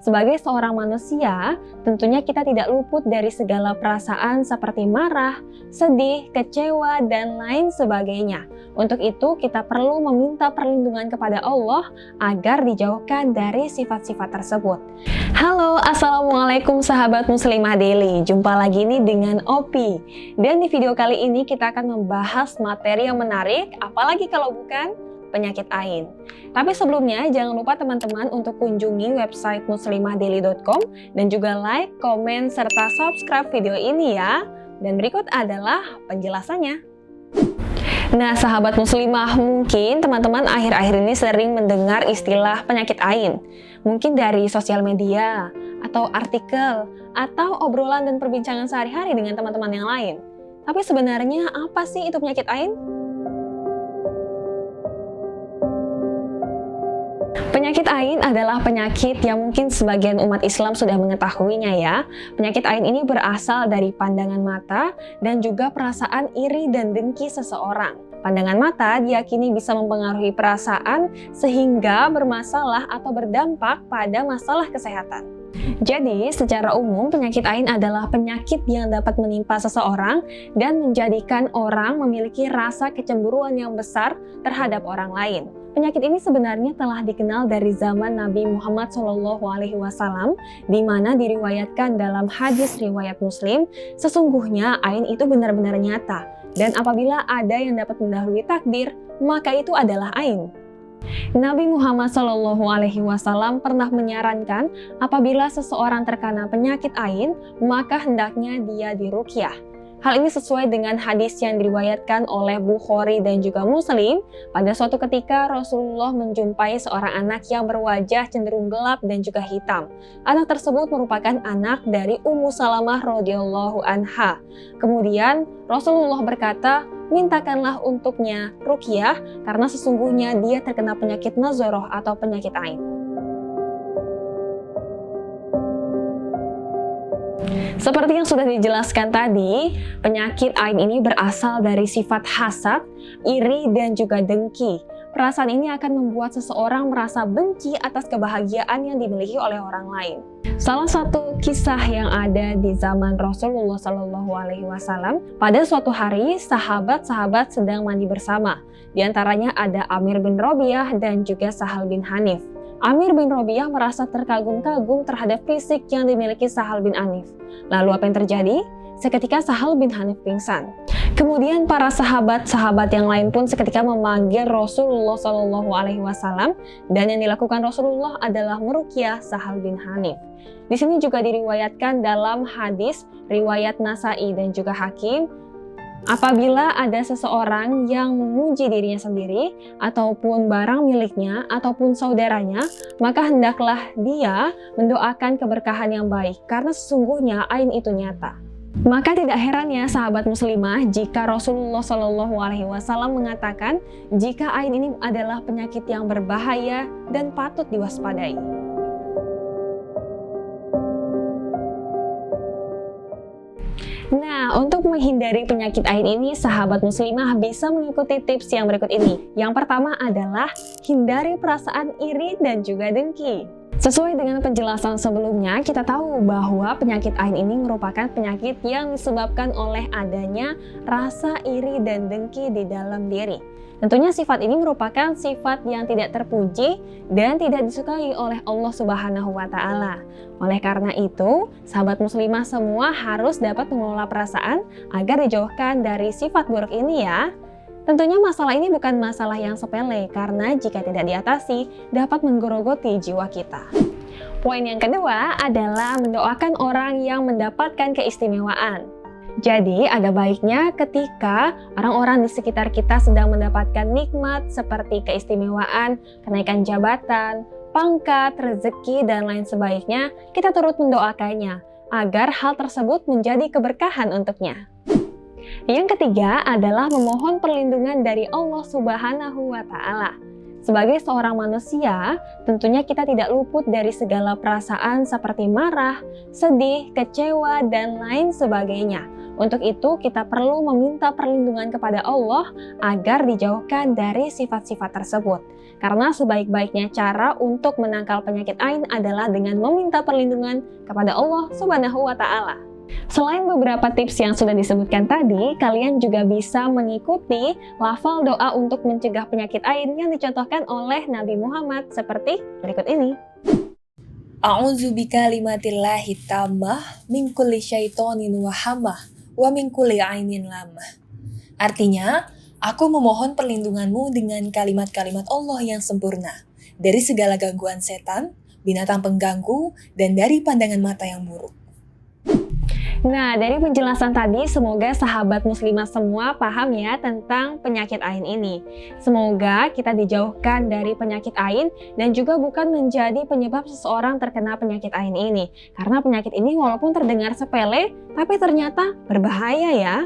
Sebagai seorang manusia, tentunya kita tidak luput dari segala perasaan seperti marah, sedih, kecewa, dan lain sebagainya. Untuk itu, kita perlu meminta perlindungan kepada Allah agar dijauhkan dari sifat-sifat tersebut. Halo, assalamualaikum sahabat muslimah daily. Jumpa lagi nih dengan Opi. Dan di video kali ini kita akan membahas materi yang menarik, apalagi kalau bukan penyakit ain. Tapi sebelumnya jangan lupa teman-teman untuk kunjungi website muslimahdaily.com dan juga like, komen, serta subscribe video ini ya. Dan berikut adalah penjelasannya. Nah, sahabat muslimah, mungkin teman-teman akhir-akhir ini sering mendengar istilah penyakit ain. Mungkin dari sosial media, atau artikel, atau obrolan dan perbincangan sehari-hari dengan teman-teman yang lain. Tapi sebenarnya apa sih itu penyakit ain? Penyakit ain adalah penyakit yang mungkin sebagian umat Islam sudah mengetahuinya ya. Penyakit ain ini berasal dari pandangan mata dan juga perasaan iri dan dengki seseorang. Pandangan mata diyakini bisa mempengaruhi perasaan sehingga bermasalah atau berdampak pada masalah kesehatan. Jadi, secara umum penyakit ain adalah penyakit yang dapat menimpa seseorang dan menjadikan orang memiliki rasa kecemburuan yang besar terhadap orang lain. Penyakit ini sebenarnya telah dikenal dari zaman Nabi Muhammad SAW, di mana diriwayatkan dalam hadis riwayat Muslim, sesungguhnya ain itu benar-benar nyata, dan apabila ada yang dapat mendahului takdir, maka itu adalah ain. Nabi Muhammad SAW pernah menyarankan apabila seseorang terkena penyakit ain, maka hendaknya dia diruqyah. Hal ini sesuai dengan hadis yang diriwayatkan oleh Bukhari dan juga Muslim. Pada suatu ketika Rasulullah menjumpai seorang anak yang berwajah cenderung gelap dan juga hitam. Anak tersebut merupakan anak dari Ummu Salamah radhiyallahu anha. Kemudian Rasulullah berkata, mintakanlah untuknya ruqyah karena sesungguhnya dia terkena penyakit nazarah atau penyakit ain. Seperti yang sudah dijelaskan tadi, penyakit ain ini berasal dari sifat hasad, iri, dan juga dengki. Perasaan ini akan membuat seseorang merasa benci atas kebahagiaan yang dimiliki oleh orang lain. Salah satu kisah yang ada di zaman Rasulullah SAW, pada suatu hari sahabat-sahabat sedang mandi bersama. Di antaranya ada Amir bin Robiah dan juga Sahal bin Hanif. Amir bin Robiah merasa terkagum-kagum terhadap fisik yang dimiliki Sahal bin Hanif. Lalu apa yang terjadi? Seketika Sahal bin Hanif pingsan. Kemudian para sahabat-sahabat yang lain pun seketika memanggil Rasulullah SAW, dan yang dilakukan Rasulullah adalah meruqyah Sahal bin Hanif. Di sini juga diriwayatkan dalam hadis riwayat Nasai dan juga Hakim, apabila ada seseorang yang memuji dirinya sendiri, ataupun barang miliknya, ataupun saudaranya, maka hendaklah dia mendoakan keberkahan yang baik, karena sesungguhnya ain itu nyata. Maka tidak heran ya sahabat muslimah jika Rasulullah SAW mengatakan jika ain ini adalah penyakit yang berbahaya dan patut diwaspadai. Nah, untuk menghindari penyakit ain ini, sahabat muslimah bisa mengikuti tips yang berikut ini. Yang pertama adalah hindari perasaan iri dan juga dengki. Sesuai dengan penjelasan sebelumnya, kita tahu bahwa penyakit ain ini merupakan penyakit yang disebabkan oleh adanya rasa iri dan dengki di dalam diri. Tentunya sifat ini merupakan sifat yang tidak terpuji dan tidak disukai oleh Allah Subhanahu wa Ta'ala. Oleh karena itu, sahabat muslimah semua harus dapat mengelola perasaan agar dijauhkan dari sifat buruk ini ya. Tentunya masalah ini bukan masalah yang sepele karena jika tidak diatasi dapat menggerogoti jiwa kita. Poin yang kedua adalah mendoakan orang yang mendapatkan keistimewaan. Jadi ada baiknya ketika orang-orang di sekitar kita sedang mendapatkan nikmat seperti keistimewaan, kenaikan jabatan, pangkat, rezeki, dan lain sebagainya, kita turut mendoakannya agar hal tersebut menjadi keberkahan untuknya. Yang ketiga adalah memohon perlindungan dari Allah Subhanahu wa Ta'ala. Sebagai seorang manusia, tentunya kita tidak luput dari segala perasaan seperti marah, sedih, kecewa, dan lain sebagainya. Untuk itu, kita perlu meminta perlindungan kepada Allah agar dijauhkan dari sifat-sifat tersebut. Karena sebaik-baiknya cara untuk menangkal penyakit ain adalah dengan meminta perlindungan kepada Allah Subhanahu wa Ta'ala. Selain beberapa tips yang sudah disebutkan tadi, kalian juga bisa mengikuti lafal doa untuk mencegah penyakit ain yang dicontohkan oleh Nabi Muhammad seperti berikut ini. A'udzu bikalimatillahi tammah min kulli syaitonin wa hamah wa min kulli ainin lamah. Artinya, aku memohon perlindunganmu dengan kalimat-kalimat Allah yang sempurna dari segala gangguan setan, binatang pengganggu, dan dari pandangan mata yang buruk. Nah, dari penjelasan tadi, semoga sahabat muslimah semua paham ya tentang penyakit ain ini. Semoga kita dijauhkan dari penyakit ain dan juga bukan menjadi penyebab seseorang terkena penyakit ain ini. Karena penyakit ini walaupun terdengar sepele, tapi ternyata berbahaya ya.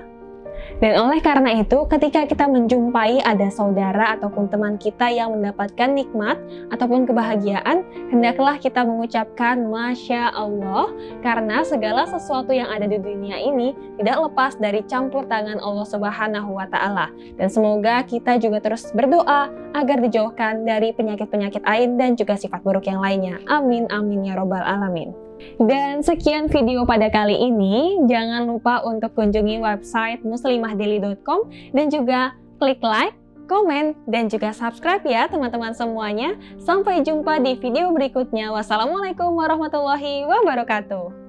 Dan oleh karena itu, ketika kita menjumpai ada saudara ataupun teman kita yang mendapatkan nikmat ataupun kebahagiaan, hendaklah kita mengucapkan Masya Allah, karena segala sesuatu yang ada di dunia ini tidak lepas dari campur tangan Allah Subhanahu wa Ta'ala. Dan semoga kita juga terus berdoa agar dijauhkan dari penyakit-penyakit ain dan juga sifat buruk yang lainnya. Amin, amin ya robbal alamin. Dan sekian video pada kali ini. Jangan lupa untuk kunjungi website muslimahdaily.com dan juga klik like, komen, dan juga subscribe ya teman-teman semuanya. Sampai jumpa di video berikutnya. Wassalamualaikum warahmatullahi wabarakatuh.